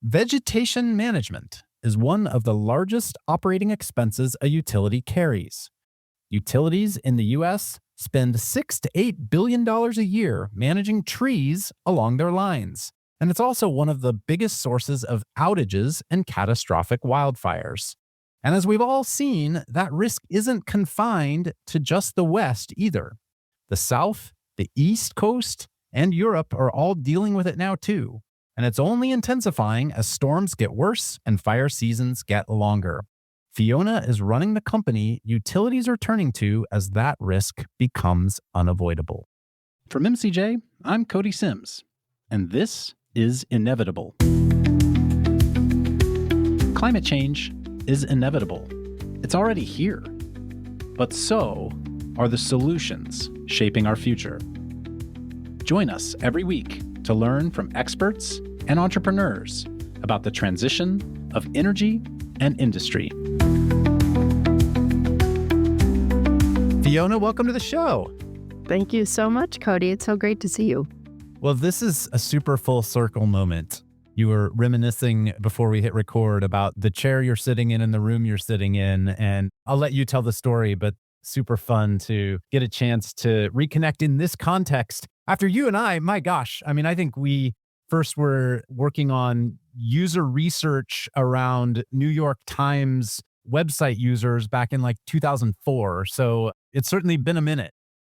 Vegetation management is one of the largest operating expenses a utility carries. Utilities in the US spend $6 to $8 billion a year managing trees along their lines. And it's also one of the biggest sources of outages and catastrophic wildfires. And as we've all seen, that risk isn't confined to just the West either. The South, the East Coast, and Europe are all dealing with it now too. And it's only intensifying as storms get worse and fire seasons get longer. Fiona is running the company utilities are turning to as that risk becomes unavoidable. From MCJ, I'm Cody Sims, and this is Inevitable. Climate change is inevitable. It's already here. But so are the solutions shaping our future. Join us every week to learn from experts and entrepreneurs about the transition of energy and industry. Fiona, welcome to the show. Thank you so much, Cody. It's so great to see you. Well, this is a super full circle moment. You were reminiscing before we hit record about the chair you're sitting in and the room you're sitting in. And I'll let you tell the story, but super fun to get a chance to reconnect in this context. After you and I, my gosh, I think we first were working on user research around New York Times website users back in like 2004. So it's certainly been a minute.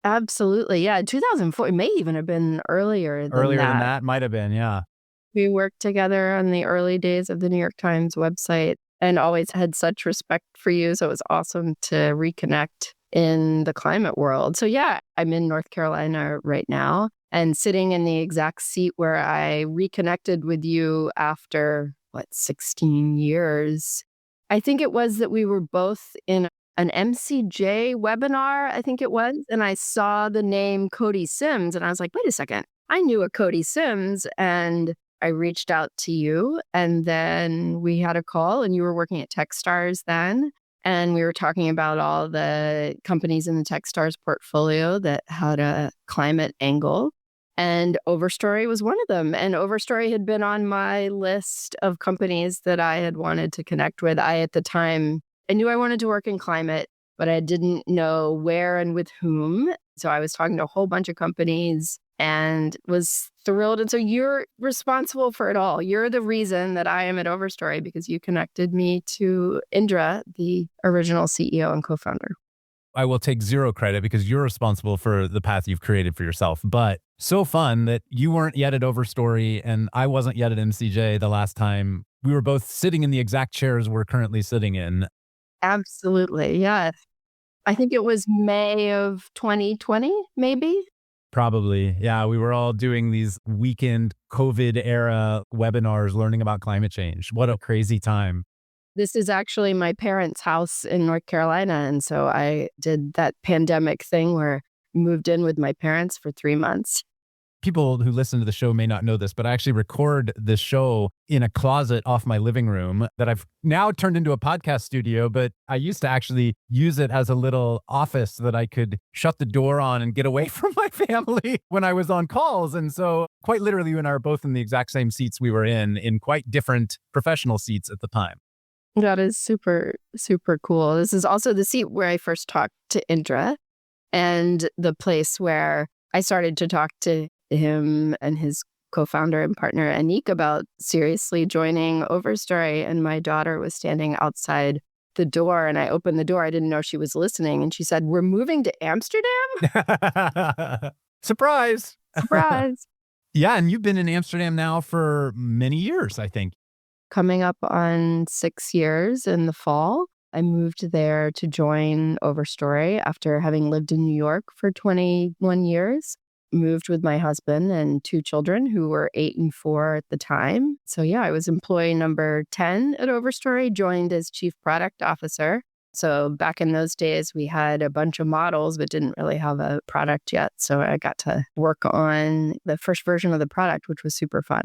Absolutely. Yeah. 2004, it may even have been earlier than that. Might have been, yeah. We worked together on the early days of the New York Times website and always had such respect for you. So it was awesome to reconnect in the climate world. So yeah, I'm in North Carolina right now and sitting in the exact seat where I reconnected with you after, 16 years. I think it was that we were both in an MCJ webinar, I think it was, and I saw the name Cody Sims, and I was like, wait a second, I knew a Cody Sims, and I reached out to you, and then we had a call, and you were working at Techstars then, and we were talking about all the companies in the Techstars portfolio that had a climate angle, and Overstory was one of them, and Overstory had been on my list of companies that I had wanted to connect with. At the time, I knew I wanted to work in climate, but I didn't know where and with whom. So I was talking to a whole bunch of companies and was thrilled. And so you're responsible for it all. You're the reason that I am at Overstory because you connected me to Indra, the original CEO and co-founder. I will take zero credit because you're responsible for the path you've created for yourself. But so fun that you weren't yet at Overstory and I wasn't yet at MCJ the last time. We were both sitting in the exact chairs we're currently sitting in. Absolutely. Yeah. I think it was May of 2020, maybe. Probably. Yeah. We were all doing these weekend COVID era webinars learning about climate change. What a crazy time. This is actually my parents' house in North Carolina. And so I did that pandemic thing where I moved in with my parents for 3 months. People who listen to the show may not know this, but I actually record this show in a closet off my living room that I've now turned into a podcast studio. But I used to actually use it as a little office that I could shut the door on and get away from my family when I was on calls. And so quite literally, you and I are both in the exact same seats we were in quite different professional seats at the time. That is super, super cool. This is also the seat where I first talked to Indra and the place where I started to talk to him and his co-founder and partner, Anik, about seriously joining Overstory. And my daughter was standing outside the door and I opened the door. I didn't know she was listening. And she said, "We're moving to Amsterdam?" Surprise. Surprise. Yeah. And you've been in Amsterdam now for many years, I think. Coming up on 6 years in the fall. I moved there to join Overstory after having lived in New York for 21 years. Moved with my husband and 2 children who were 8 and 4 at the time. So yeah, I was employee number 10 at Overstory, joined as chief product officer. So back in those days, we had a bunch of models, but didn't really have a product yet. So I got to work on the first version of the product, which was super fun.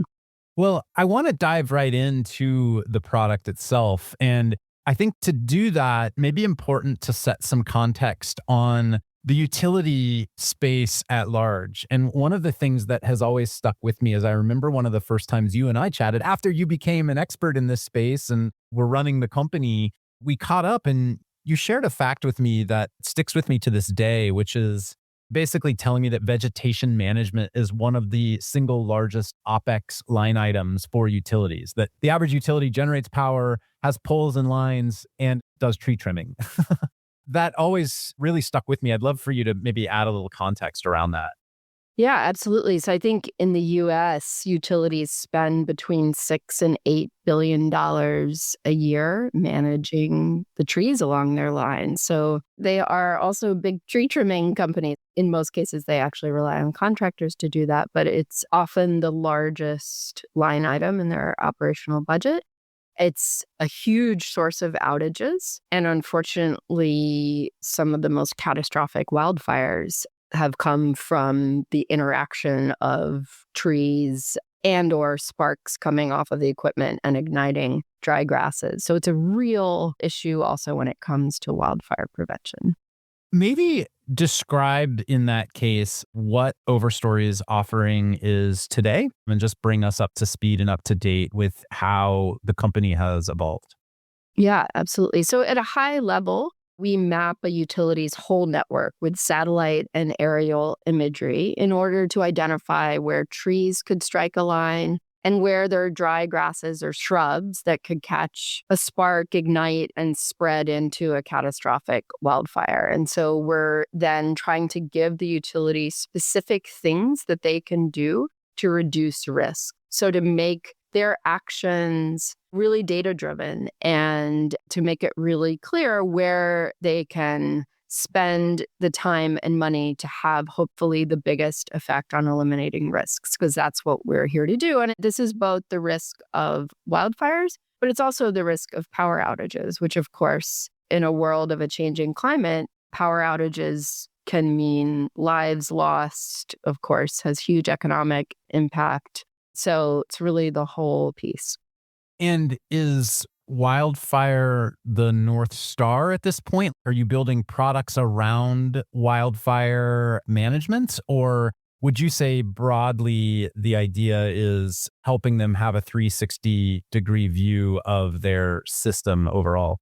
Well, I want to dive right into the product itself. And I think to do that, may be important to set some context on the utility space at large. And one of the things that has always stuck with me is I remember one of the first times you and I chatted after you became an expert in this space and were running the company, we caught up and you shared a fact with me that sticks with me to this day, which is basically telling me that vegetation management is one of the single largest OpEx line items for utilities, that the average utility generates power, has poles and lines, and does tree trimming. That always really stuck with me. I'd love for you to maybe add a little context around that. Yeah, absolutely. So I think in the US, utilities spend between $6 and $8 billion a year managing the trees along their lines. So they are also big tree trimming companies. In most cases, they actually rely on contractors to do that, but it's often the largest line item in their operational budget. It's a huge source of outages. And unfortunately, some of the most catastrophic wildfires have come from the interaction of trees and or sparks coming off of the equipment and igniting dry grasses. So it's a real issue also when it comes to wildfire prevention. Maybe describe in that case what Overstory's offering is today and just bring us up to speed and up to date with how the company has evolved. Yeah, absolutely. So at a high level, we map a utility's whole network with satellite and aerial imagery in order to identify where trees could strike a line and where there are dry grasses or shrubs that could catch a spark, ignite, and spread into a catastrophic wildfire. And so we're then trying to give the utility specific things that they can do to reduce risk. So to make their actions really data-driven and to make it really clear where they can spend the time and money to have hopefully the biggest effect on eliminating risks, because that's what we're here to do. And this is both the risk of wildfires, but it's also the risk of power outages, which of course, in a world of a changing climate, power outages can mean lives lost, of course, has huge economic impact. So it's really the whole piece. And is wildfire the North Star at this point? Are you building products around wildfire management? Or would you say broadly the idea is helping them have a 360-degree view of their system overall?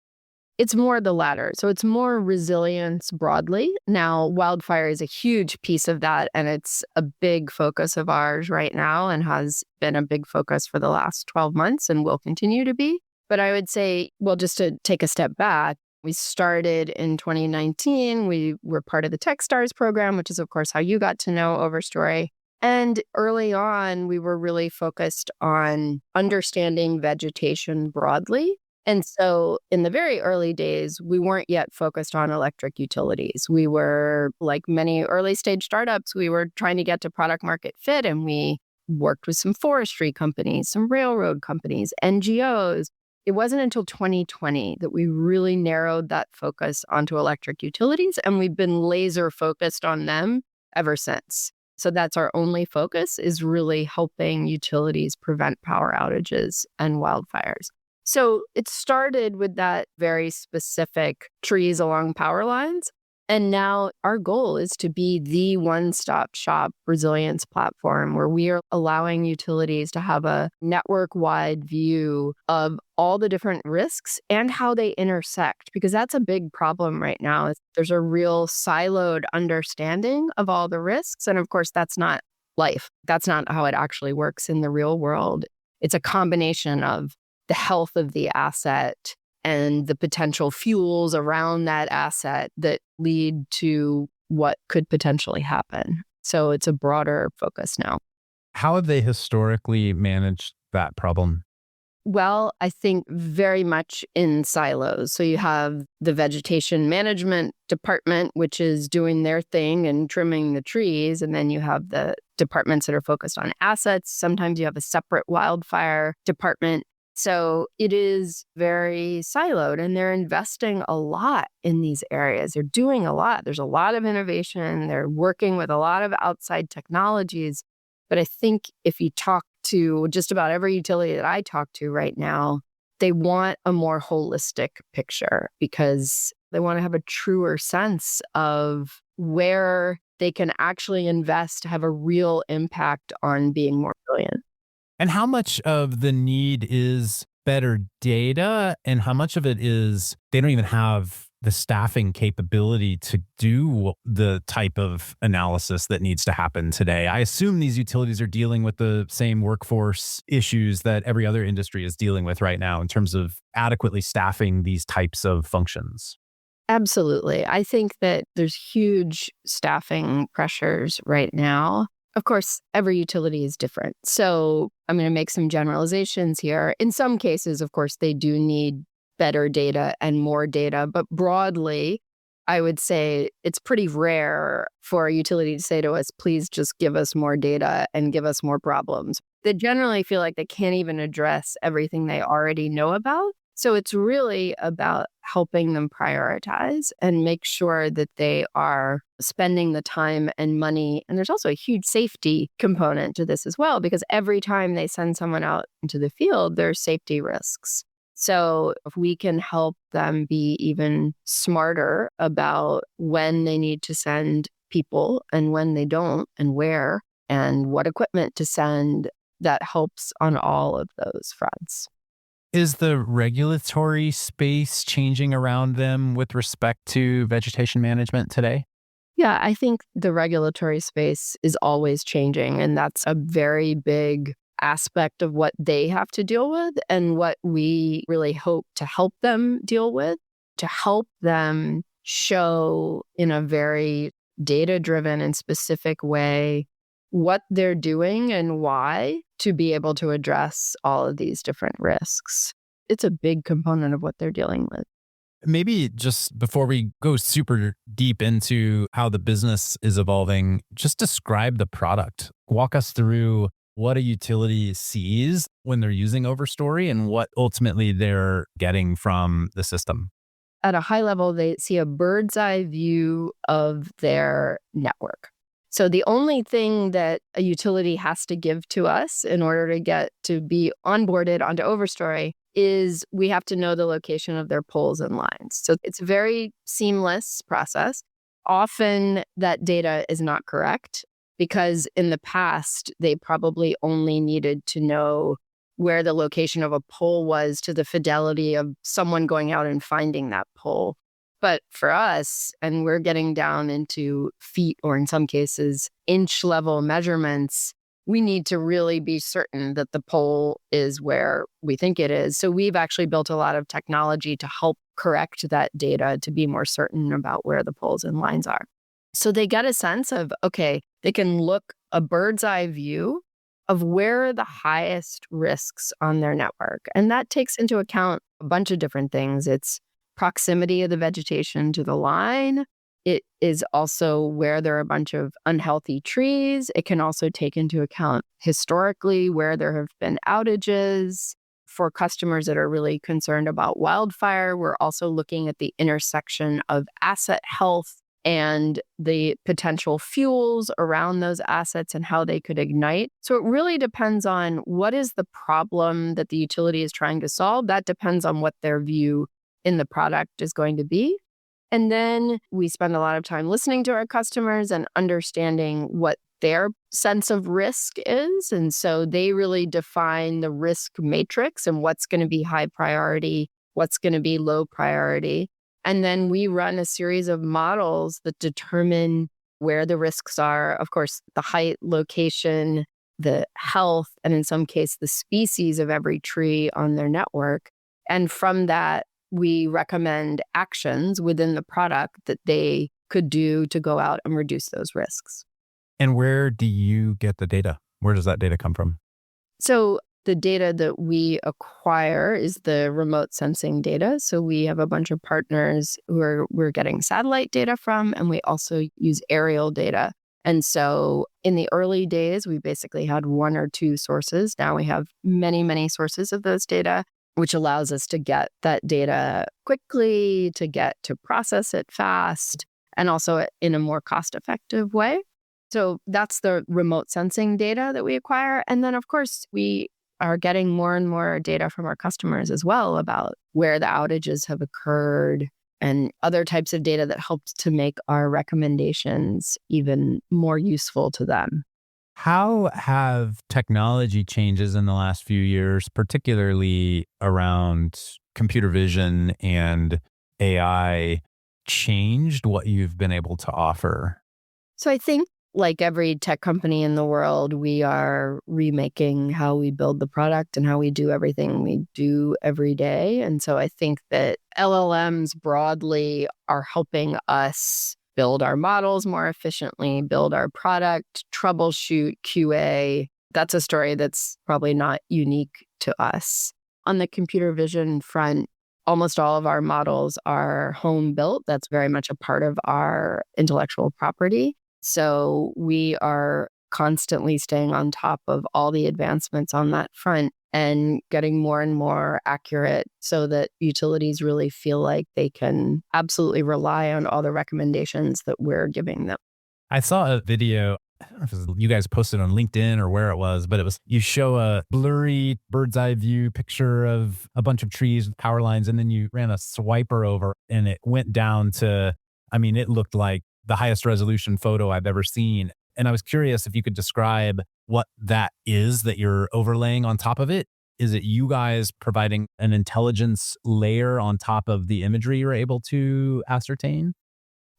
It's more the latter. So it's more resilience broadly. Now, wildfire is a huge piece of that, and it's a big focus of ours right now and has been a big focus for the last 12 months and will continue to be. But I would say, well, just to take a step back, we started in 2019. We were part of the TechStars program, which is, of course, how you got to know Overstory. And early on, we were really focused on understanding vegetation broadly. And so in the very early days, we weren't yet focused on electric utilities. We were, like many early stage startups, we were trying to get to product market fit, and we worked with some forestry companies, some railroad companies, NGOs. It wasn't until 2020 that we really narrowed that focus onto electric utilities, and we've been laser focused on them ever since. So that's our only focus, is really helping utilities prevent power outages and wildfires. So it started with that very specific trees along power lines. And now our goal is to be the one-stop shop resilience platform where we are allowing utilities to have a network-wide view of all the different risks and how they intersect, because that's a big problem right now. There's a real siloed understanding of all the risks. And of course, that's not life. That's not how it actually works in the real world. It's a combination of the health of the asset and the potential fuels around that asset that lead to what could potentially happen. So it's a broader focus now. How have they historically managed that problem? Well, I think very much in silos. So you have the vegetation management department, which is doing their thing and trimming the trees. And then you have the departments that are focused on assets. Sometimes you have a separate wildfire department. So it is very siloed, and they're investing a lot in these areas. They're doing a lot. There's a lot of innovation. They're working with a lot of outside technologies. But I think if you talk to just about every utility that I talk to right now, they want a more holistic picture because they want to have a truer sense of where they can actually invest to have a real impact on being more brilliant. And how much of the need is better data, and how much of it is they don't even have the staffing capability to do the type of analysis that needs to happen today? I assume these utilities are dealing with the same workforce issues that every other industry is dealing with right now in terms of adequately staffing these types of functions. Absolutely. I think that there's huge staffing pressures right now. Of course, every utility is different. So I'm going to make some generalizations here. In some cases, of course, they do need better data and more data. But broadly, I would say it's pretty rare for a utility to say to us, please just give us more data and give us more problems. They generally feel like they can't even address everything they already know about. So it's really about helping them prioritize and make sure that they are spending the time and money. And there's also a huge safety component to this as well, because every time they send someone out into the field, there's safety risks. So if we can help them be even smarter about when they need to send people and when they don't, and where, and what equipment to send, that helps on all of those fronts. Is the regulatory space changing around them with respect to vegetation management today? Yeah, I think the regulatory space is always changing, and that's a very big aspect of what they have to deal with and what we really hope to help them deal with, to help them show in a very data-driven and specific way what they're doing and why, to be able to address all of these different risks. It's a big component of what they're dealing with. Maybe just before we go super deep into how the business is evolving, just describe the product. Walk us through what a utility sees when they're using Overstory and what ultimately they're getting from the system. At a high level, they see a bird's eye view of their network. So the only thing that a utility has to give to us in order to get to be onboarded onto Overstory is we have to know the location of their poles and lines. So it's a very seamless process. Often that data is not correct because in the past, they probably only needed to know where the location of a pole was to the fidelity of someone going out and finding that pole. But for us, and we're getting down into feet or in some cases inch level measurements, we need to really be certain that the pole is where we think it is. So we've actually built a lot of technology to help correct that data to be more certain about where the poles and lines are. So they get a sense of, okay, they can look a bird's eye view of where are the highest risks on their network. And that takes into account a bunch of different things. It's proximity of the vegetation to the line. It is also where there are a bunch of unhealthy trees. It can also take into account historically where there have been outages. For customers that are really concerned about wildfire, we're also looking at the intersection of asset health and the potential fuels around those assets and how they could ignite. So it really depends on what is the problem that the utility is trying to solve. That depends on what their view in the product is going to be. And then we spend a lot of time listening to our customers and understanding what their sense of risk is. And so they really define the risk matrix and what's going to be high priority, what's going to be low priority. And then we run a series of models that determine where the risks are. Of course, the height, location, the health, and in some case, the species of every tree on their network. And from that, we recommend actions within the product that they could do to go out and reduce those risks. And where do you get the data? Where does that data come from? So the data that we acquire is the remote sensing data. So we have a bunch of partners who we're getting satellite data from, and we also use aerial data. And so in the early days, we basically had one or two sources. Now we have many, many sources of those data, which allows us to get that data quickly, to process it fast, and also in a more cost-effective way. So that's the remote sensing data that we acquire. And then, of course, we are getting more and more data from our customers as well about where the outages have occurred, and other types of data that helps to make our recommendations even more useful to them. How have technology changes in the last few years, particularly around computer vision and AI, changed what you've been able to offer? So I think, like every tech company in the world, we are remaking how we build the product and how we do everything we do every day. And so I think that LLMs broadly are helping us build our models more efficiently, build our product, troubleshoot, QA. That's a story that's probably not unique to us. On the computer vision front, almost all of our models are home built. That's very much a part of our intellectual property. So we are constantly staying on top of all the advancements on that front and getting more and more accurate so that utilities really feel like they can absolutely rely on all the recommendations that we're giving them. I saw a video. I don't know if it was you guys posted on LinkedIn or where it was, but it was you show a blurry bird's eye view picture of a bunch of trees with power lines, and then you ran a swiper over and it went down to, I mean, it looked like the highest resolution photo I've ever seen. And I was curious if you could describe what that is that you're overlaying on top of it. Is it you guys providing an intelligence layer on top of the imagery you're able to ascertain?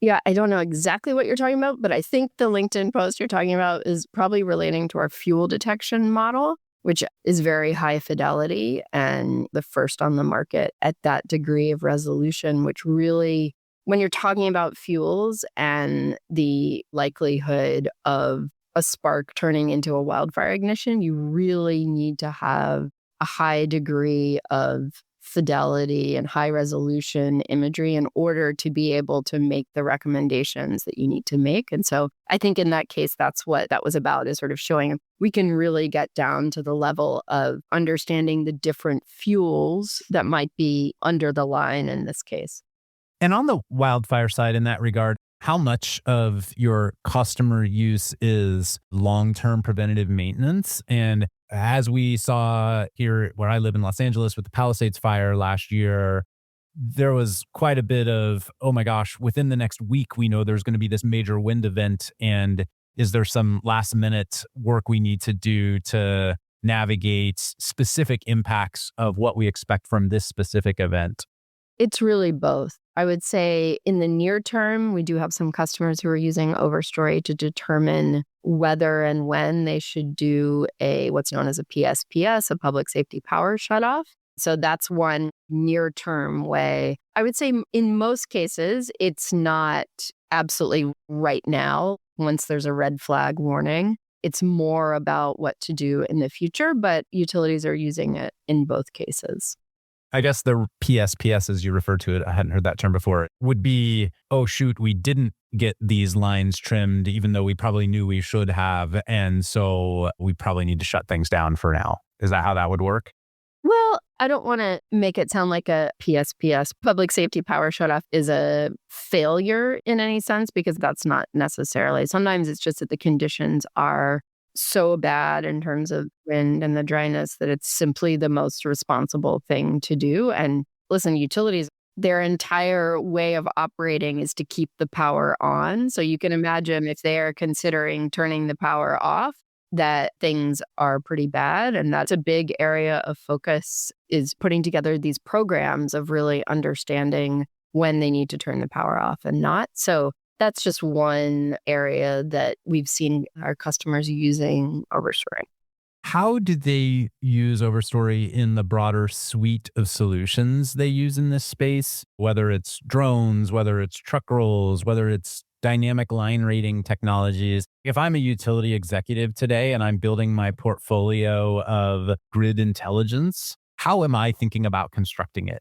Yeah, I don't know exactly what you're talking about, but I think the LinkedIn post you're talking about is probably relating to our fuel detection model, which is very high fidelity and the first on the market at that degree of resolution, which really, when you're talking about fuels and the likelihood of a spark turning into a wildfire ignition, you really need to have a high degree of fidelity and high resolution imagery in order to be able to make the recommendations that you need to make. And so I think in that case, that's what that was about, is sort of showing we can really get down to the level of understanding the different fuels that might be under the line in this case. And on the wildfire side, in that regard, how much of your customer use is long-term preventative maintenance? And as we saw here where I live in Los Angeles with the Palisades fire last year, there was quite a bit of, oh my gosh, within the next week, we know there's going to be this major wind event. And is there some last minute work we need to do to navigate specific impacts of what we expect from this specific event? It's really both. I would say in the near term, we do have some customers who are using Overstory to determine whether and when they should do a what's known as a PSPS, a public safety power shutoff. So that's one near term way. I would say in most cases, it's not absolutely right now once there's a red flag warning. It's more about what to do in the future, but utilities are using it in both cases. I guess the PSPS, as you refer to it, I hadn't heard that term before, would be, oh, shoot, we didn't get these lines trimmed, even though we probably knew we should have. And so we probably need to shut things down for now. Is that how that would work? Well, I don't want to make it sound like a PSPS. Public safety power shutoff is a failure in any sense, because that's not necessarily. Sometimes it's just that the conditions are so bad in terms of wind and the dryness that it's simply the most responsible thing to do. And listen, utilities, their entire way of operating is to keep the power on. So you can imagine if they are considering turning the power off, that things are pretty bad. And that's a big area of focus, is putting together these programs of really understanding when they need to turn the power off and not. So that's just one area that we've seen our customers using Overstory. How do they use Overstory in the broader suite of solutions they use in this space? Whether it's drones, whether it's truck rolls, whether it's dynamic line rating technologies. If I'm a utility executive today and I'm building my portfolio of grid intelligence, how am I thinking about constructing it?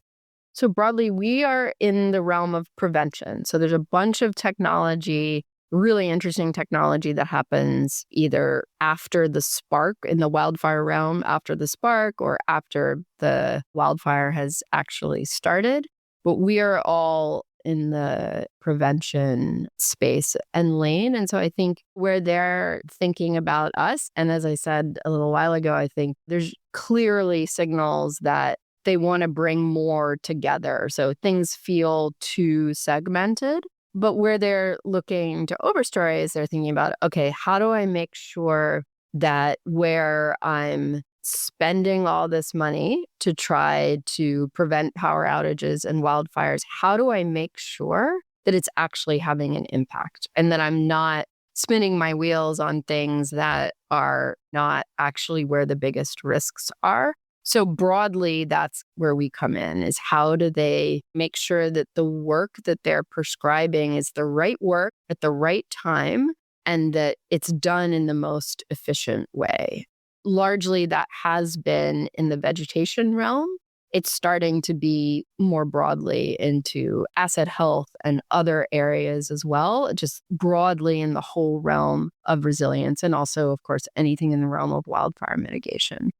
So broadly, we are in the realm of prevention. So there's a bunch of technology, really interesting technology that happens either after the spark in the wildfire realm, after the spark, or after the wildfire has actually started. But we are all in the prevention space and lane. And so I think where they're thinking about us, and as I said a little while ago, I think there's clearly signals that they want to bring more together. So things feel too segmented. But where they're looking to Overstory is they're thinking about, okay, how do I make sure that where I'm spending all this money to try to prevent power outages and wildfires, how do I make sure that it's actually having an impact and that I'm not spinning my wheels on things that are not actually where the biggest risks are? So broadly, that's where we come in, is how do they make sure that the work that they're prescribing is the right work at the right time and that it's done in the most efficient way. Largely, that has been in the vegetation realm. It's starting to be more broadly into asset health and other areas as well, just broadly in the whole realm of resilience and also, of course, anything in the realm of wildfire mitigation.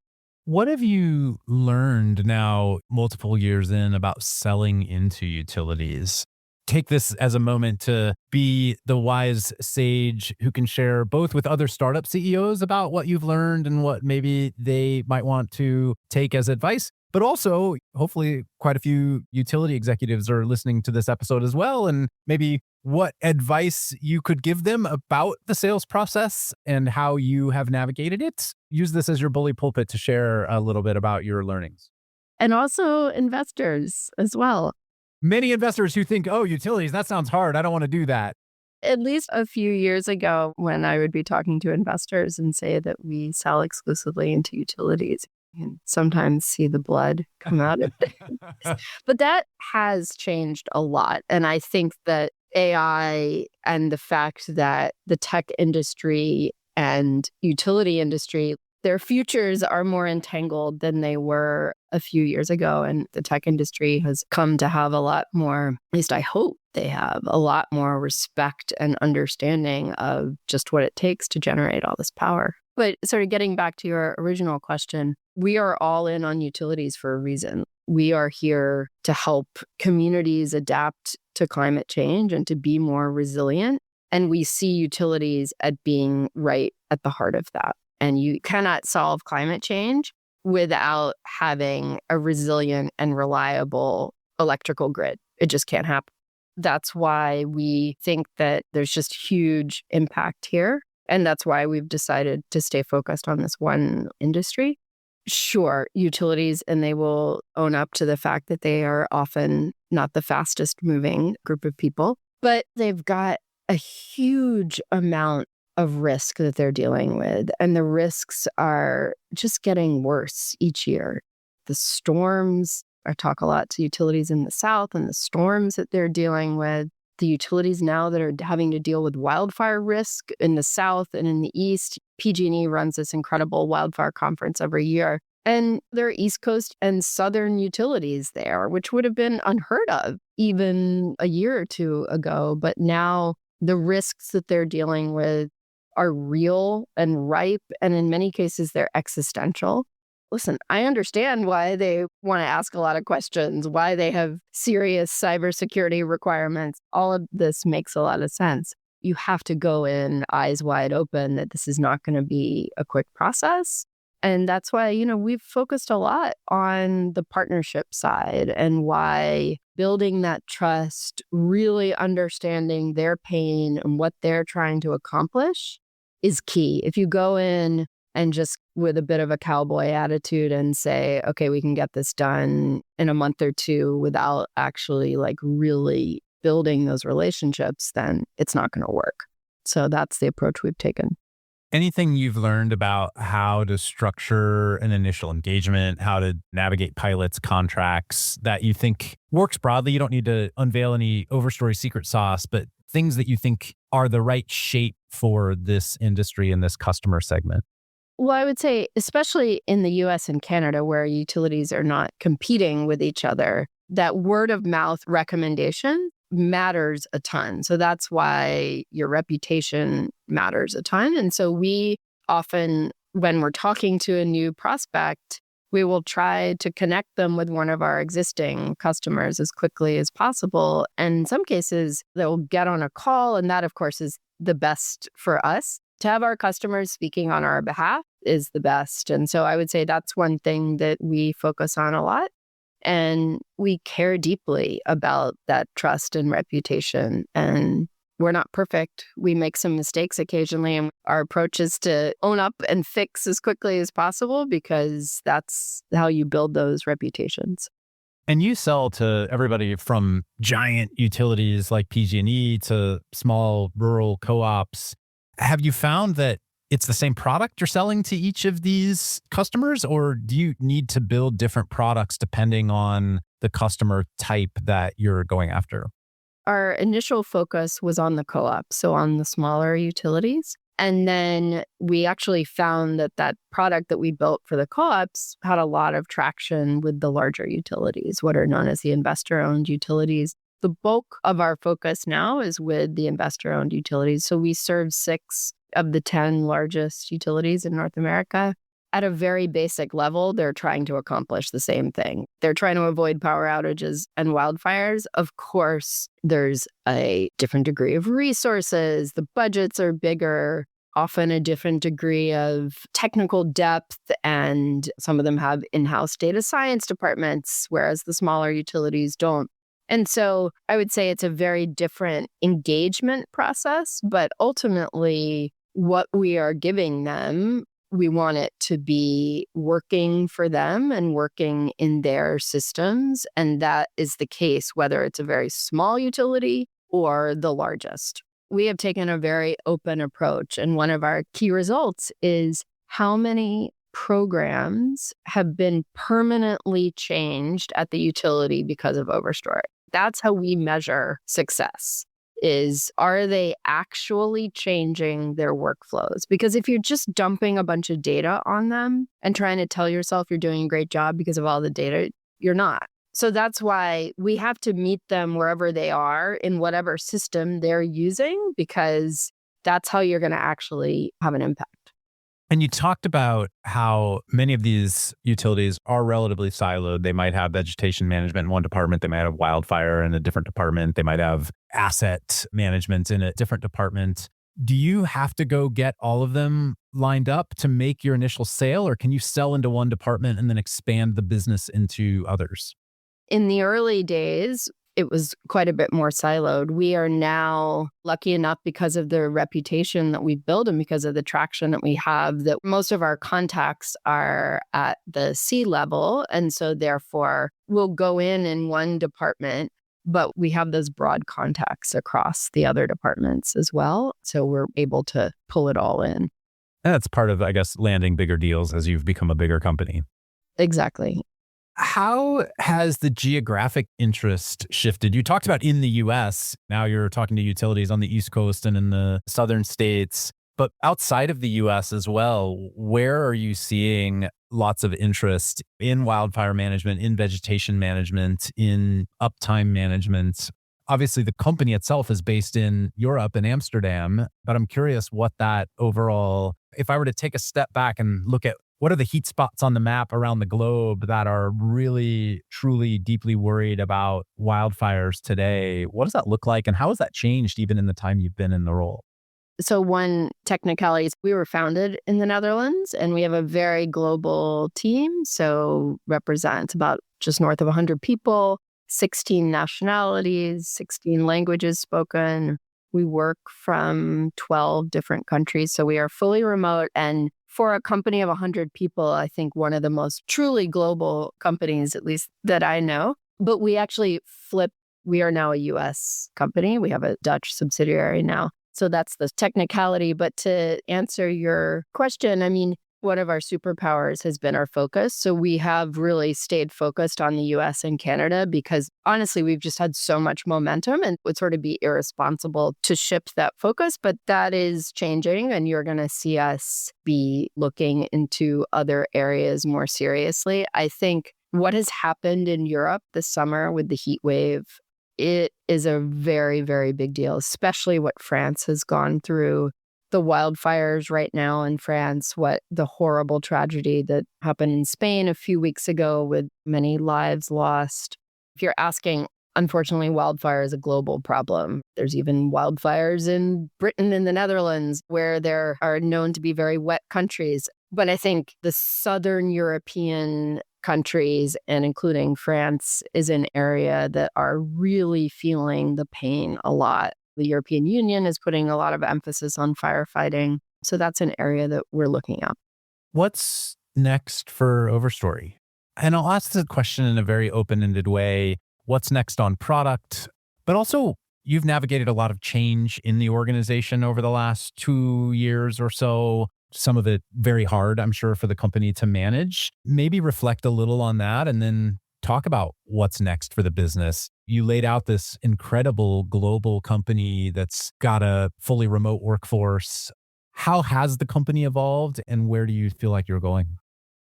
What have you learned now, multiple years in, about selling into utilities? Take this as a moment to be the wise sage who can share both with other startup CEOs about what you've learned and what maybe they might want to take as advice. But also, hopefully, quite a few utility executives are listening to this episode as well. And maybe what advice you could give them about the sales process and how you have navigated it. Use this as your bully pulpit to share a little bit about your learnings. And also investors as well. Many investors who think, oh, utilities, that sounds hard. I don't want to do that. At least a few years ago, when I would be talking to investors and say that we sell exclusively into utilities, and sometimes see the blood come out of things. But that has changed a lot. And I think that AI and the fact that the tech industry and utility industry, their futures are more entangled than they were a few years ago. And the tech industry has come to have a lot more, at least I hope they have, a lot more respect and understanding of just what it takes to generate all this power. But sort of getting back to your original question, we are all in on utilities for a reason. We are here to help communities adapt to climate change and to be more resilient. And we see utilities as being right at the heart of that. And you cannot solve climate change without having a resilient and reliable electrical grid. It just can't happen. That's why we think that there's just huge impact here. And that's why we've decided to stay focused on this one industry. Sure, utilities, and they will own up to the fact that they are often not the fastest moving group of people, but they've got a huge amount of risk that they're dealing with. And the risks are just getting worse each year. The storms, I talk a lot to utilities in the South and the storms that they're dealing with. The utilities now that are having to deal with wildfire risk in the South and in the East. PG&E runs this incredible wildfire conference every year. And there are East Coast and Southern utilities there, which would have been unheard of even a year or two ago. But now the risks that they're dealing with are real and ripe. And in many cases, they're existential. Listen, I understand why they want to ask a lot of questions, why they have serious cybersecurity requirements. All of this makes a lot of sense. You have to go in eyes wide open that this is not going to be a quick process. And that's why, we've focused a lot on the partnership side and why building that trust, really understanding their pain and what they're trying to accomplish is key. If you go in and just with a bit of a cowboy attitude and say, okay, we can get this done in a month or two without actually really building those relationships, then it's not going to work. So that's the approach we've taken. Anything you've learned about how to structure an initial engagement, how to navigate pilots, contracts that you think works broadly? You don't need to unveil any Overstory secret sauce, but things that you think are the right shape for this industry and this customer segment. Well, I would say, especially in the US and Canada, where utilities are not competing with each other, that word of mouth recommendation matters a ton. So that's why your reputation matters a ton. And so we often, when we're talking to a new prospect, we will try to connect them with one of our existing customers as quickly as possible. And in some cases, they'll get on a call. And that, of course, is the best for us. To have our customers speaking on our behalf is the best. And so I would say that's one thing that we focus on a lot. And we care deeply about that trust and reputation. And we're not perfect. We make some mistakes occasionally. And our approach is to own up and fix as quickly as possible because that's how you build those reputations. And you sell to everybody from giant utilities like PG&E to small rural co-ops. Have you found that it's the same product you're selling to each of these customers, or do you need to build different products depending on the customer type that you're going after? Our initial focus was on the co-op, so on the smaller utilities. And then we actually found that that product that we built for the co-ops had a lot of traction with the larger utilities, what are known as the investor-owned utilities. The bulk of our focus now is with the investor-owned utilities. So we serve 6 of the 10 largest utilities in North America. At a very basic level, they're trying to accomplish the same thing. They're trying to avoid power outages and wildfires. Of course, there's a different degree of resources. The budgets are bigger, often a different degree of technical depth, and some of them have in-house data science departments, whereas the smaller utilities don't. And so I would say it's a very different engagement process, but ultimately what we are giving them, we want it to be working for them and working in their systems. And that is the case, whether it's a very small utility or the largest. We have taken a very open approach. And one of our key results is how many programs have been permanently changed at the utility because of Overstory. That's how we measure success. Are they actually changing their workflows? Because if you're just dumping a bunch of data on them and trying to tell yourself you're doing a great job because of all the data, you're not. So that's why we have to meet them wherever they are in whatever system they're using, because that's how you're going to actually have an impact. And you talked about how many of these utilities are relatively siloed. They might have vegetation management in one department. They might have wildfire in a different department. They might have asset management in a different department. Do you have to go get all of them lined up to make your initial sale, or can you sell into one department and then expand the business into others? In the early days, it was quite a bit more siloed. We are now lucky enough, because of the reputation that we've built and because of the traction that we have, that most of our contacts are at the C level. And so therefore, we'll go in one department, but we have those broad contacts across the other departments as well. So we're able to pull it all in. And that's part of, I guess, landing bigger deals as you've become a bigger company. Exactly. How has the geographic interest shifted? You talked about in the US. Now you're talking to utilities on the East Coast and in the southern states. But outside of the US as well, where are you seeing lots of interest in wildfire management, in vegetation management, in uptime management? Obviously, the company itself is based in Europe and Amsterdam, but I'm curious what that overall, if I were to take a step back and look at what are the heat spots on the map around the globe that are really, truly, deeply worried about wildfires today? What does that look like? And how has that changed even in the time you've been in the role? So one technicality is we were founded in the Netherlands and we have a very global team. So represents about just north of 100 people, 16 nationalities, 16 languages spoken. We work from 12 different countries. So we are fully remote. And for a company of 100 people, I think one of the most truly global companies, at least that I know. But we actually flip. We are now a US company. We have a Dutch subsidiary now. So that's the technicality. But to answer your question, I mean, one of our superpowers has been our focus. So we have really stayed focused on the US and Canada because honestly, we've just had so much momentum and it would sort of be irresponsible to shift that focus. But that is changing and you're going to see us be looking into other areas more seriously. I think what has happened in Europe this summer with the heat wave, it is a very, very big deal, especially what France has gone through. The wildfires right now in France, what the horrible tragedy that happened in Spain a few weeks ago with many lives lost. If you're asking, unfortunately, wildfire is a global problem. There's even wildfires in Britain and the Netherlands where there are known to be very wet countries. But I think the Southern European countries, and including France, is an area that are really feeling the pain a lot. The European Union is putting a lot of emphasis on firefighting. So that's an area that we're looking at. What's next for Overstory? And I'll ask the question in a very open-ended way. What's next on product? But also, you've navigated a lot of change in the organization over the last 2 years or so. Some of it very hard, I'm sure, for the company to manage. Maybe reflect a little on that and then talk about what's next for the business. You laid out this incredible global company that's got a fully remote workforce. How has the company evolved and where do you feel like you're going?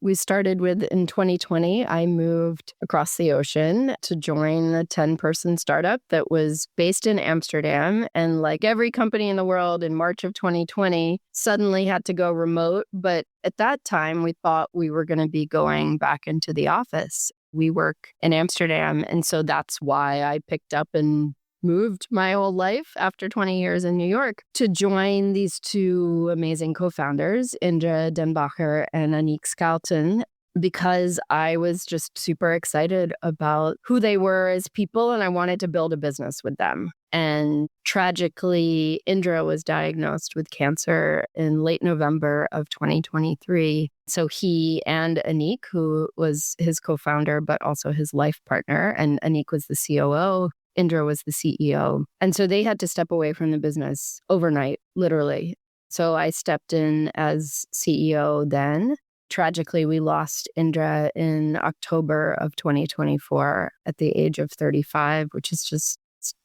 We started with in 2020, I moved across the ocean to join a 10-person startup that was based in Amsterdam. And like every company in the world, in March of 2020, suddenly had to go remote. But at that time, we thought we were going to be going back into the office. We work in Amsterdam. And so that's why I picked up and moved my whole life after 20 years in New York to join these two amazing co-founders, Indra Den Bakker and Aniek Schouten, because I was just super excited about who they were as people and I wanted to build a business with them. And tragically, Indra was diagnosed with cancer in late November of 2023. So he and Aniek, who was his co-founder, but also his life partner, and Aniek was the COO, Indra was the CEO. And so they had to step away from the business overnight, literally. So I stepped in as CEO then. Tragically, we lost Indra in October of 2024 at the age of 35, which is just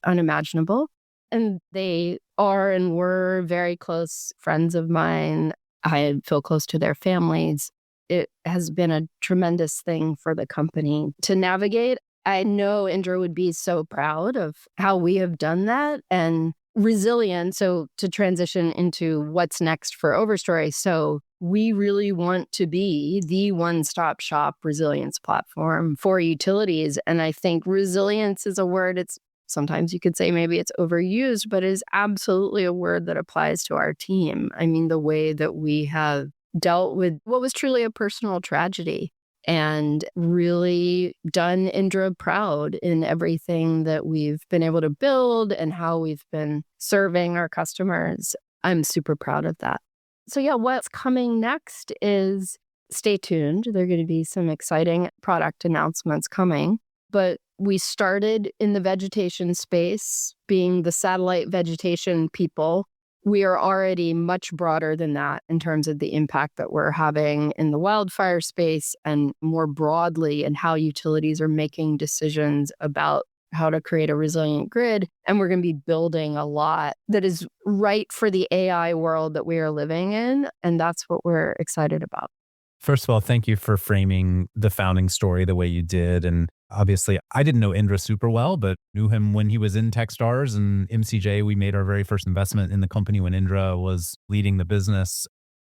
unimaginable. And they are and were very close friends of mine. I feel close to their families. It has been a tremendous thing for the company to navigate. I know Indra would be so proud of how we have done that and resilient. So to transition into what's next for Overstory. So we really want to be the one-stop shop resilience platform for utilities. And I think resilience is a word, it's sometimes you could say maybe it's overused, but is absolutely a word that applies to our team. I mean, the way that we have dealt with what was truly a personal tragedy and really done Indra proud in everything that we've been able to build and how we've been serving our customers. I'm super proud of that. So yeah, what's coming next is stay tuned. There are going to be some exciting product announcements coming, but we started in the vegetation space, being the satellite vegetation people. We are already much broader than that in terms of the impact that we're having in the wildfire space and more broadly in how utilities are making decisions about how to create a resilient grid. And we're going to be building a lot that is right for the AI world that we are living in. And that's what we're excited about. First of all, thank you for framing the founding story the way you did. And obviously, I didn't know Indra super well, but knew him when he was in Techstars and MCJ. We made our very first investment in the company when Indra was leading the business.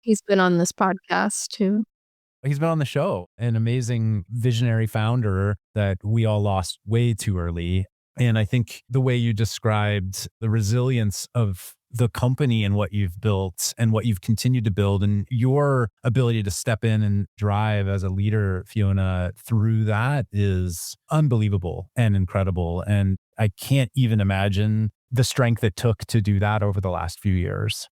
He's been on this podcast too. He's been on the show, an amazing visionary founder that we all lost way too early. And I think the way you described the resilience of the company and what you've built and what you've continued to build and your ability to step in and drive as a leader, Fiona, through that is unbelievable and incredible. And I can't even imagine the strength it took to do that over the last few years.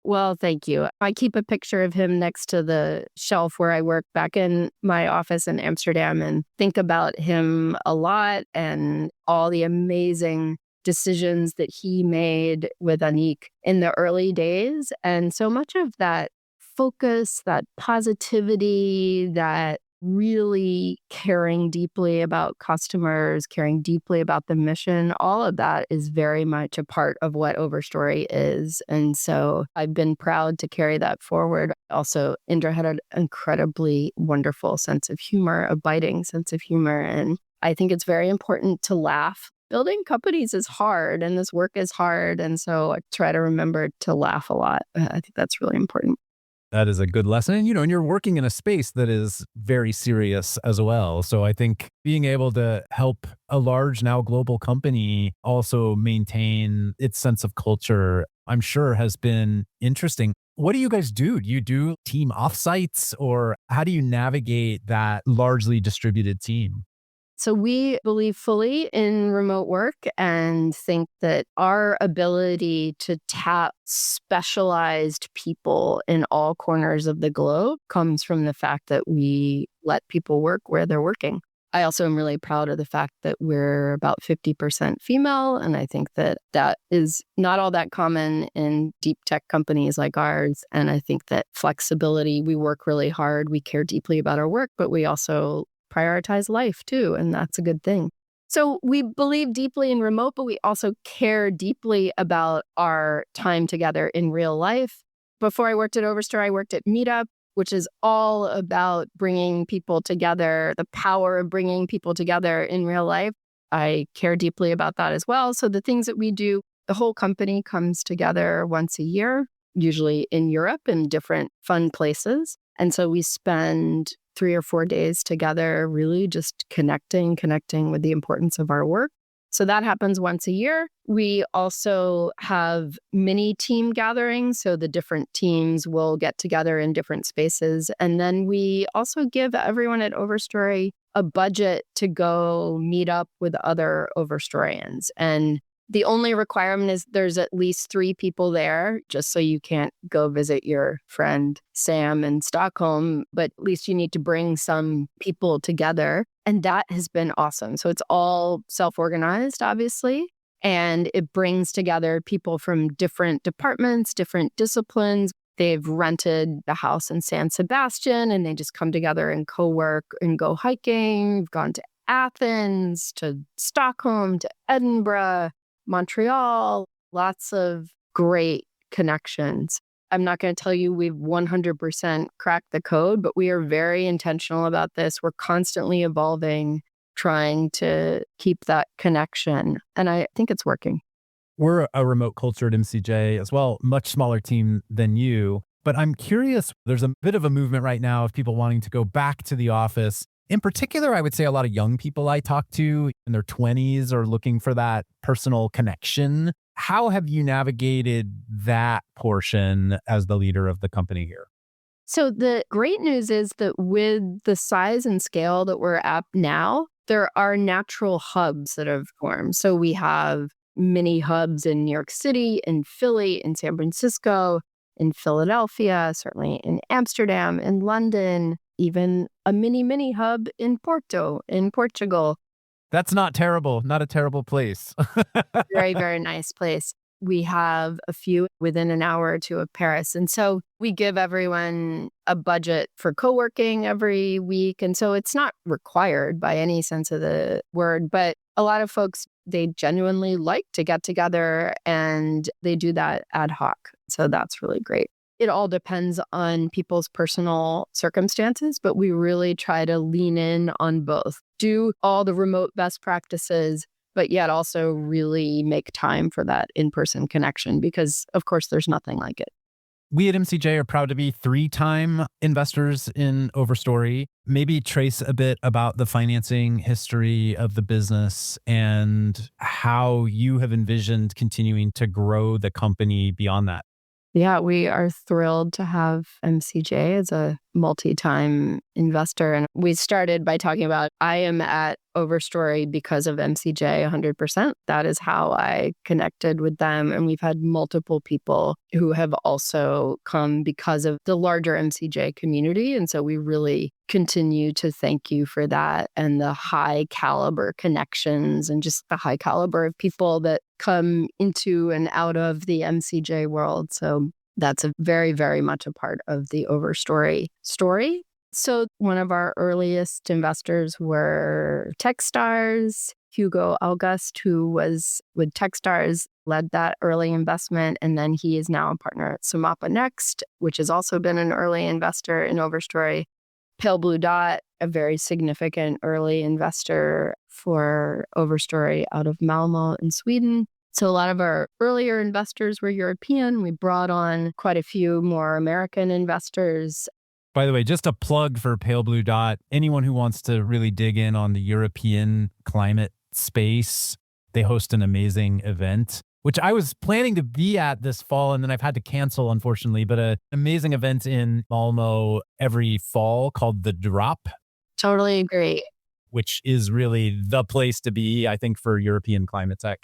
Well, thank you. I keep a picture of him next to the shelf where I work back in my office in Amsterdam and think about him a lot and all the amazing decisions that he made with Aniek in the early days. And so much of that focus, that positivity, that really caring deeply about customers, caring deeply about the mission, all of that is very much a part of what Overstory is. And so I've been proud to carry that forward. Also, Indra had an incredibly wonderful sense of humor, a biting sense of humor. And I think it's very important to laugh. Building companies is hard and this work is hard. And so I try to remember to laugh a lot. I think that's really important. That is a good lesson. And, and you're working in a space that is very serious as well. So I think being able to help a large, now global company also maintain its sense of culture, I'm sure has been interesting. What do you guys do? Do you do team offsites, or how do you navigate that largely distributed team? So we believe fully in remote work and think that our ability to tap specialized people in all corners of the globe comes from the fact that we let people work where they're working. I also am really proud of the fact that we're about 50% female. And I think that that is not all that common in deep tech companies like ours. And I think that flexibility, we work really hard. We care deeply about our work, but we also prioritize life too. And that's a good thing. So we believe deeply in remote, but we also care deeply about our time together in real life. Before I worked at Overstory, I worked at Meetup, which is all about bringing people together, the power of bringing people together in real life. I care deeply about that as well. So the things that we do, the whole company comes together once a year, usually in Europe in different fun places. And so we spend 3 or 4 days together, really just connecting with the importance of our work. So that happens once a year. We also have mini team gatherings. So the different teams will get together in different spaces. And then we also give everyone at Overstory a budget to go meet up with other Overstorians. And the only requirement is there's at least 3 people there, just so you can't go visit your friend Sam in Stockholm, but at least you need to bring some people together. And that has been awesome. So it's all self-organized, obviously, and it brings together people from different departments, different disciplines. They've rented a house in San Sebastian and they just come together and co-work and go hiking. We've gone to Athens, to Stockholm, to Edinburgh, Montreal, lots of great connections. I'm not going to tell you we've 100% cracked the code, but we are very intentional about this. We're constantly evolving, trying to keep that connection. And I think it's working. We're a remote culture at MCJ as well, much smaller team than you. But I'm curious, there's a bit of a movement right now of people wanting to go back to the office. In particular, I would say a lot of young people I talk to in their 20s are looking for that personal connection. How have you navigated that portion as the leader of the company here? So the great news is that with the size and scale that we're at now, there are natural hubs that have formed. So we have mini hubs in New York City, in Philly, in San Francisco, in Philadelphia, certainly in Amsterdam, in London, even a mini hub in Porto, in Portugal. That's not terrible, not a terrible place. Very, very nice place. We have a few within an hour or two of Paris. And so we give everyone a budget for co-working every week. And so it's not required by any sense of the word, but a lot of folks, they genuinely like to get together and they do that ad hoc. So that's really great. It all depends on people's personal circumstances, but we really try to lean in on both. Do all the remote best practices, but yet also really make time for that in-person connection because, of course, there's nothing like it. We at MCJ are proud to be 3-time investors in Overstory. Maybe trace a bit about the financing history of the business and how you have envisioned continuing to grow the company beyond that. Yeah, we are thrilled to have MCJ as a multi-time investor. And we started by talking about I am at Overstory because of MCJ 100%. That is how I connected with them. And we've had multiple people who have also come because of the larger MCJ community. And so we really continue to thank you for that and the high caliber connections and just the high caliber of people that come into and out of the MCJ world. So that's a very, very much a part of the Overstory story. So one of our earliest investors were Techstars. Hugo August, who was with Techstars, led that early investment. And then he is now a partner at Sumapa Next, which has also been an early investor in Overstory. Pale Blue Dot, a very significant early investor for Overstory out of Malmö in Sweden. So a lot of our earlier investors were European. We brought on quite a few more American investors. By the way, just a plug for Pale Blue Dot. Anyone who wants to really dig in on the European climate space, they host an amazing event which I was planning to be at this fall, and then I've had to cancel, unfortunately, but an amazing event in Malmo every fall called The Drop, Totally agree. which is really the place to be, I think, for European climate tech.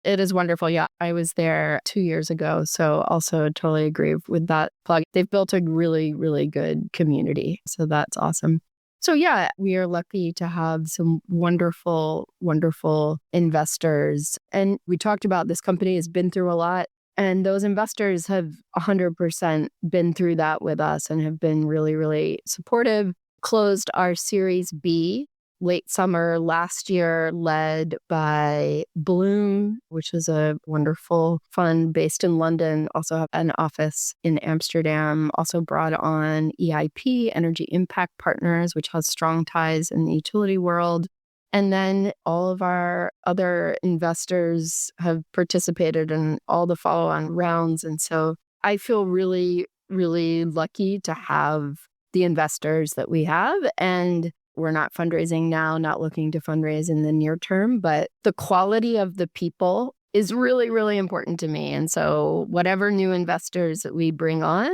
It is wonderful. Yeah, I was there 2 years ago. So also totally agree with that plug. They've built a really, really good community. So that's awesome. So yeah, we are lucky to have some wonderful, wonderful investors. And we talked about this company has been through a lot. And those investors have 100% been through that with us and have been really, really supportive. Closed our Series B late summer last year, led by Bloom, which is a wonderful fund based in London, also have an office in Amsterdam, also brought on EIP, Energy Impact Partners, which has strong ties in the utility world. And then all of our other investors have participated in all the follow-on rounds. And so I feel really, really lucky to have the investors that we have. And we're not fundraising now, not looking to fundraise in the near term, but the quality of the people is really, really important to me. And so whatever new investors that we bring on,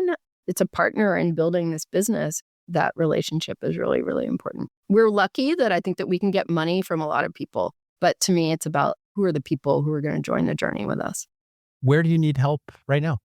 it's a partner in building this business. That relationship is really, really important. We're lucky that I think that we can get money from a lot of people. But to me, it's about who are the people who are going to join the journey with us. Where do you need help right now?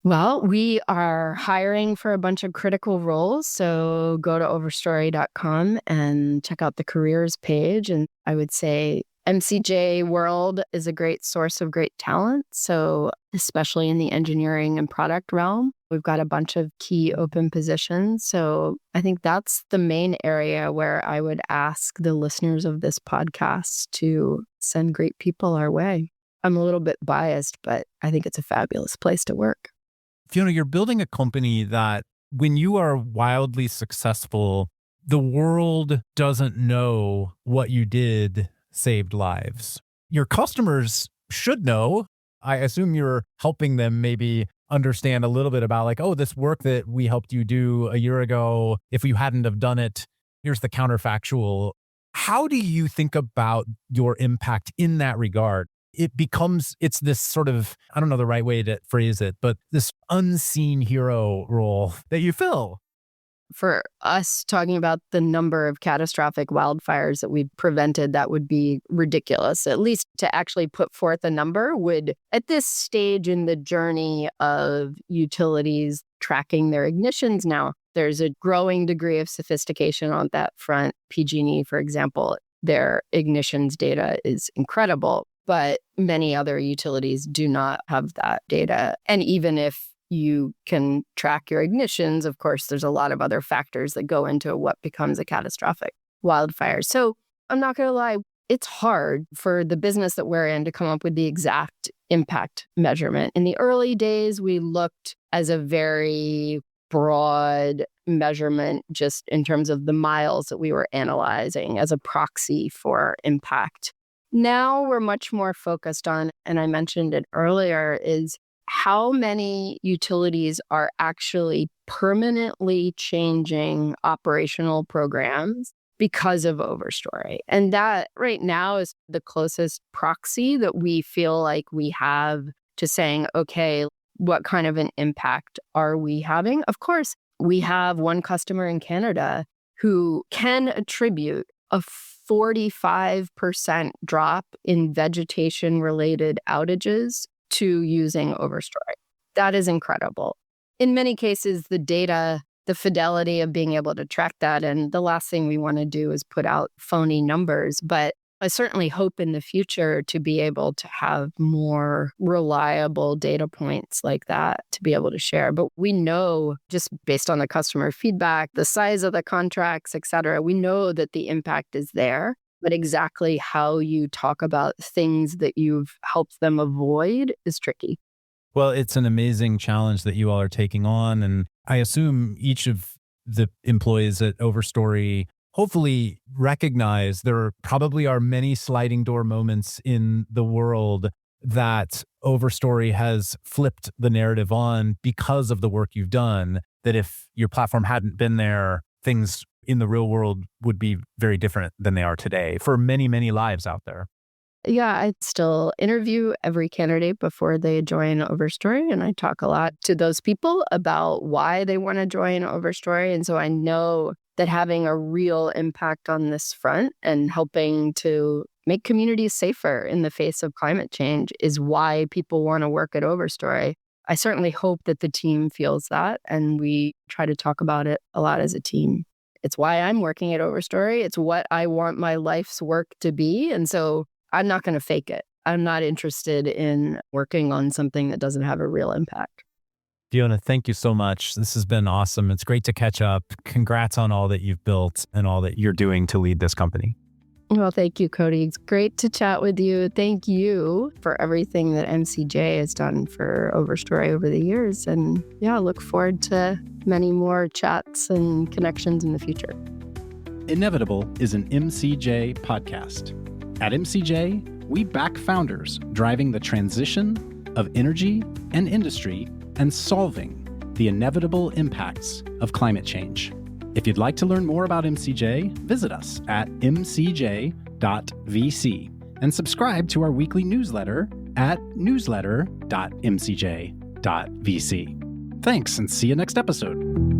Well, we are hiring for a bunch of critical roles. So go to overstory.com and check out the careers page. And I would say MCJ World is a great source of great talent. So especially in the engineering and product realm, we've got a bunch of key open positions. So I think that's the main area where I would ask the listeners of this podcast to send great people our way. I'm a little bit biased, but I think it's a fabulous place to work. Fiona, you're building a company that when you are wildly successful, the world doesn't know what you did saved lives. Your customers should know. I assume you're helping them maybe understand a little bit about like, oh, this work that we helped you do a year ago, if you hadn't have done it, here's the counterfactual. How do you think about your impact in that regard? It's this sort of, I don't know the right way to phrase it, but this unseen hero role that you fill. For us, talking about the number of catastrophic wildfires that we've prevented, that would be ridiculous. At least to actually put forth a number would, at this stage in the journey of utilities tracking their ignitions now, there's a growing degree of sophistication on that front. PG&E, for example, their ignitions data is incredible. But many other utilities do not have that data. And even if you can track your ignitions, of course, there's a lot of other factors that go into what becomes a catastrophic wildfire. So I'm not going to lie, it's hard for the business that we're in to come up with the exact impact measurement. In the early days, we looked as a very broad measurement just in terms of the miles that we were analyzing as a proxy for impact. Now we're much more focused on, and I mentioned it earlier, is how many utilities are actually permanently changing operational programs because of Overstory. And that right now is the closest proxy that we feel like we have to saying, okay, what kind of an impact are we having? Of course, we have one customer in Canada who can attribute a 45% drop in vegetation-related outages to using Overstory. That is incredible. In many cases, the data, the fidelity of being able to track that, and the last thing we want to do is put out phony numbers, but I certainly hope in the future to be able to have more reliable data points like that to be able to share. But we know, just based on the customer feedback, the size of the contracts, et cetera, we know that the impact is there. But exactly how you talk about things that you've helped them avoid is tricky. Well, it's an amazing challenge that you all are taking on. And I assume each of the employees at Overstory hopefully recognize there probably are many sliding door moments in the world that Overstory has flipped the narrative on because of the work you've done, that if your platform hadn't been there, things in the real world would be very different than they are today for many, many lives out there. Yeah, I still interview every candidate before they join Overstory, and I talk a lot to those people about why they want to join Overstory. And so I know that having a real impact on this front and helping to make communities safer in the face of climate change is why people want to work at Overstory. I certainly hope that the team feels that, and we try to talk about it a lot as a team. It's why I'm working at Overstory. It's what I want my life's work to be. And so I'm not going to fake it. I'm not interested in working on something that doesn't have a real impact. Fiona, thank you so much. This has been awesome. It's great to catch up. Congrats on all that you've built and all that you're doing to lead this company. Well, thank you, Cody. It's great to chat with you. Thank you for everything that MCJ has done for Overstory over the years. And yeah, look forward to many more chats and connections in the future. Inevitable is an MCJ podcast. At MCJ, we back founders driving the transition of energy and industry and solving the inevitable impacts of climate change. If you'd like to learn more about MCJ, visit us at mcj.vc and subscribe to our weekly newsletter at newsletter.mcj.vc. Thanks, and see you next episode.